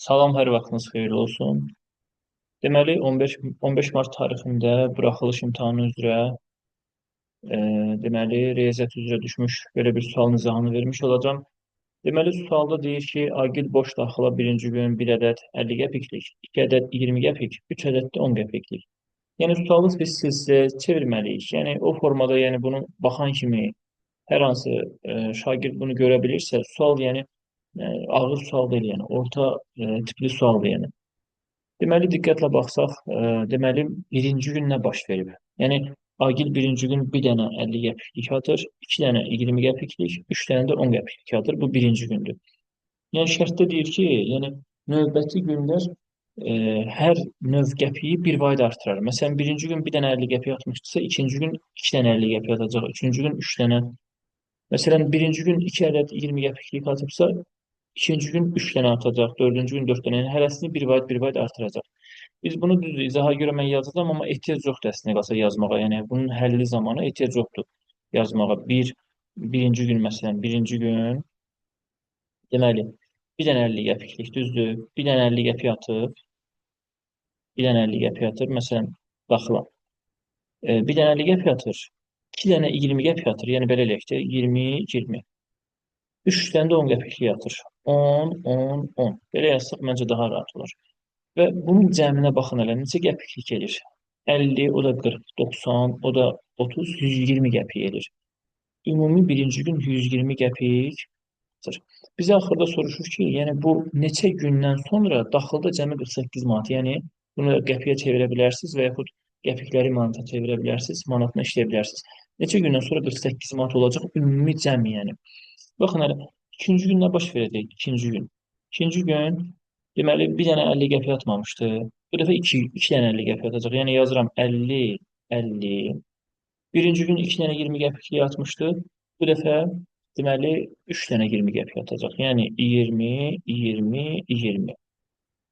Salam, hər vaxtınız xeyirli olsun. Deməli, 15 Mart tarixində buraxılış imtahanı üzrə, e, deməli, riyaziyyat üzrə düşmüş belə bir sualın izahını vermiş olacağam. Deməli, sualda deyir ki, agil boş daxıla birinci gün 1 ədəd 50 qəpiklik, 2 ədəd 20 qəpik, 3 ədəd də 10 qəpiklik. Yəni, sualı biz sizə çevirməliyik. Yəni, o formada, yəni bunu baxan kimi hər hansı şagird bunu görə bilirsə, sual, yəni, ağır sual deyil, yəni, orta tipli sualdır, yəni. Deməli, diqqətlə baxsaq, deməli, birinci gün nə baş verib? Yəni, Agil birinci gün bir dənə 50 qəpiklik atır, iki dənə 20 qəpiklik, üç dənə də 10 qəpiklik atır. Bu birinci gündür. Yəni, şərtdə deyir ki, yəni, növbəti günlər hər növ qəpiyi bir vahid artırar. Məsələn, birinci gün bir dənə 50 qəpik atmışdısa, ikinci gün iki dənə 50 qəpik atacaq, üçüncü gün üç dənə. Məsələn, birinci gün 2 ədəd 20 qəpiklik atıbsa, ikinci gün 3 dənə atacaq, dördüncü gün 4 dənə. Yəni, hərəsini bir vahid artıracaq. Biz bunu düzdür, izaha görə mən yazacağam, amma ehtiyac yoxdur əslində qalsa yazmağa. Yəni, bunun həlli zamanı ehtiyac yoxdur yazmağa. Birinci gün, məsələn, birinci gün, deməli, bir dənə 50 qəpiklik, düzdür? Bir dənə 50 qəpik atıb, bir dənə 50 qəpik atır, məsələn, baxıram. Bir dənə 50 qəpik atır, iki dənə 20 qəpik atır, yəni belə eləyək də, 20, 20. 3 dənə də 10 qəpiklik atır. 10, 10, 10. Belə yazsaq məncə daha rahat olar. Və bunun cəminə baxın elə neçə qəpiklik edir. 50, o da 40, 90, o da 30, 120 qəpik edir. Ümumi birinci gün 120 qəpikdir. Bizə axırda soruşur ki, yəni bu neçə gündən sonra daxildə cəmi 48 manat, yəni bunu qəpiyə çevirə bilərsiniz və yaxud qəpikləri manata çevirə bilərsiniz, manatına işləyə bilərsiniz. Neçə gündən sonra 48 manat olacaq ümumi cəmi, yəni. Baxın hələ ikinci gün nə baş verəcək? İkinci gün. İkinci gün deməli bir dənə 50 qəpik atmamışdı. Bu dəfə iki dənə 50 qəpik atacaq. Yəni yazıram 50, 50. Birinci gün 2 dənə 20 qəpiklik atmışdı. Bu dəfə deməli 3 dənə 20 qəpik atacaq. Yəni 20, 20, 20.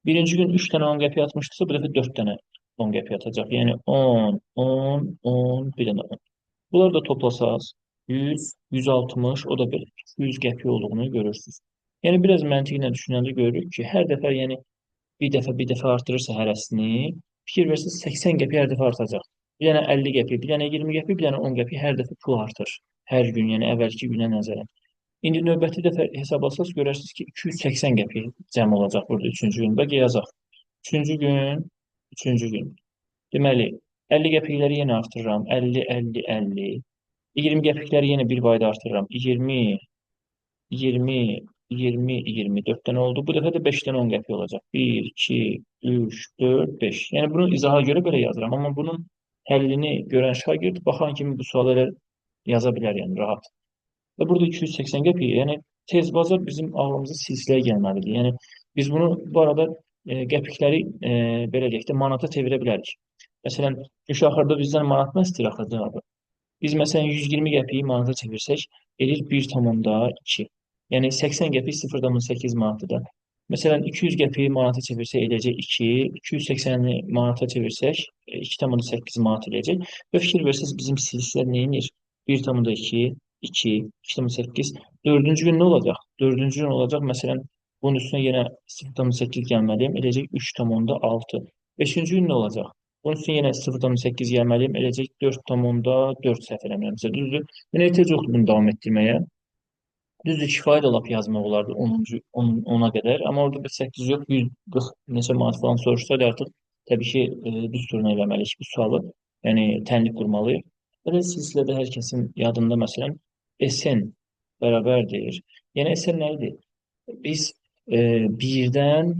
Birinci gün 3 dənə 10 qəpik atmışdısa, bu dəfə 4 dənə 10 qəpik atacaq. Yəni 10, 10, 10, bir dənə 10. Bunları da toplasaq 100, 160, o da belə 200 qəpik olduğunu görürsünüz. Yəni biraz məntiqlə düşünəndə görürük ki, hər dəfə yəni bir dəfə artırırsa hərəsini, fikir versiniz 80 qəpik hər dəfə artacaq. Bir dənə 50 qəpik, bir dənə 20 qəpik, bir dənə 10 qəpik hər dəfə pul artır. Hər gün, yəni əvvəlki günə nəzərən. İndi növbəti dəfə hesablasanız görərsiniz ki, 280 qəpik cəm olacaq burada üçüncü gün. Bəlkə yazaq. Üçüncü gün, üçüncü gün. Deməli, 50 qəpikləri yenə artırıram. 50, 50, 50. 20 qəpikləri yenə bir vahid artırıram. 20, 20, 20, 24 dənə oldu. Bu dəfə də 5 dənə 10 qəpik olacaq. 1, 2, 3, 4, 5. Yəni bunu izaha görə belə yazıram. Amma bunun həllini görən şagird baxan kimi bu sualı elə yaza bilər, yəni rahat. Və burada 280 qəpik, yəni tez-baza bizim ağlımıza silsiləyə gəlməlidir. Yəni biz bunu bu arada qəpikləri belə deyək də manata çevirə bilərik. Məsələn, güş axırda bizdən manat nə istəyir axı cavabı? Biz məsələn 120 qəpiyi manata çevirsək, edir 1,2. Yəni 80 qəpik 0,8 manatdır da. Məsələn 200 qəpiyi manata çevirsək eləyəcək 2, 280-i manata çevirsək 2,8 manat eləyəcək. Və fikir versəz bizim silsilər nə edir? 1,2, 2, 2,8. Dördüncü gün nə olacaq? Dördüncü gün olacaq məsələn bunun üstünə yenə 0,8 gəlməliyəm, eləyəcək 3,6. Beşinci gün nə olacaq? Bunun üçün yenə 0,8 gəlməliyəm. Eləcək 4,4 səhv eləmirəmsə, düzdür? Mənə ehtiyac yoxdur bunu davam etdirməyə. Düzdür, kifayət olaq yazmaq olardı 10-a qədər. Amma orada bir 8 yox, 140 neçə manat falan soruşsaydı artıq təbii ki, düz turuna eləməliyik bu sualı. Yəni, tənlik qurmalıyıq. Belə silsilədə hər kəsin yadında məsələn, SN bərabərdir. Yəni, SN nə idi? Biz birdən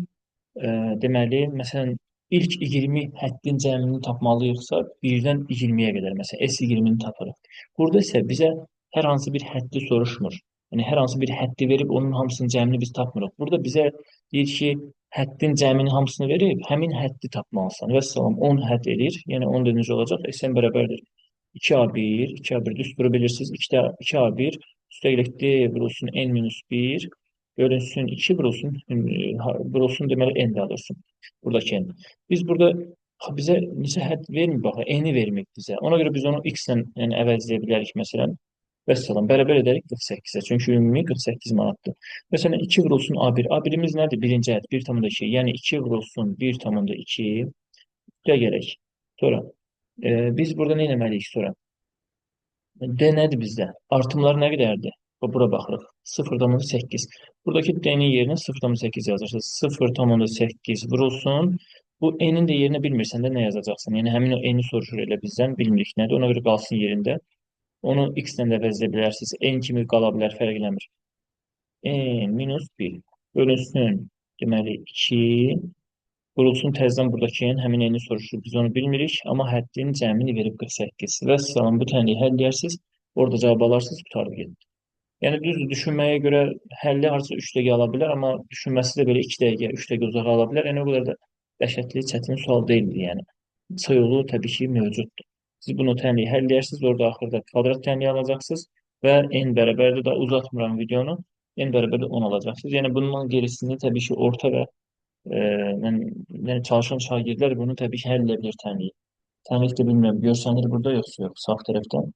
deməli, məsələn, ilk 20 həddin cəmini tapmalıyıqsa, 1-dən 20-yə qədər, məsələn, S20-ni tapırıq. Burada isə bizə hər hansı bir həddi soruşmur. Yəni, hər hansı bir həddi verib, onun hamısının cəmini biz tapmırıq. Burada bizə deyir ki, həddin cəmini hamısını verib, həmin həddi tapmalısan. Və salam, 10 hədd edir. Yəni, 10 da necə olacaq? SN bərabərdir. 2A1, 2A1 düz duru bilirsiniz. 2A1 üstəgələk D vurulsun N-1 bölünsün 2 vurulsun deməli N də alırsın. Buradakı N. Biz burada bizə neçə hədd vermir, bax, N-i vermir bizə. Ona görə biz onu X ilə yəni, əvəzləyə bilərik, məsələn. Vəssalam, bərabər edərik 48-ə. Çünki ümumi 48 manatdır. Məsələn, 2 vurulsun A1. A1-imiz nədir? Birinci ədəd 1,2. Yəni 2 vurulsun 1,2 gələk. Sonra biz burada nə etməliyik sonra? D nədir bizdə? Artımlar nə qədərdir? Bura baxırıq. 0,8. Buradakı D-nin yerinə 0,8 yazırsınız. 0,8 vurulsun. Bu N-in də yerinə bilmirsən də nə yazacaqsan. Yəni həmin o N-i soruşur elə bizdən. Bilmirik nədir. Ona görə qalsın yerində. Onu x-lə də əvəzləyə bilərsiniz. N kimi qala bilər, fərq eləmir. N minus 1 bölünsün. Deməli 2 vurulsun təzədən buradakı N həmin N-i soruşur. Biz onu bilmirik. Amma həddin cəmini verib 48. Və salam bu tənliyi həll edərsiniz. Orada cavab alarsınız, qutardı gedir. Yəni düzdür, düşünməyə görə həlli harca 3 dəqiqə ala bilər, amma düşünməsi də belə 2 dəqiqə, 3 dəqiqə uzağa ala bilər. Yəni o qədər də dəhşətli, çətin sual deyildi yəni. C yolu təbii ki, mövcuddur. Siz bunu tənliyi həll edirsiniz, orada axırda kvadrat tənliyi alacaqsınız və n bərabərdə də uzatmıram videonu, n bərabərdə 10 alacaqsınız. Yəni bundan gerisini təbii ki, orta və yəni çalışan şagirdlər bunu təbii ki, həll edə bilər tənliyi. Tənlik də bilmirəm, görsənir burada yoxsa yox, sağ tərəfdən.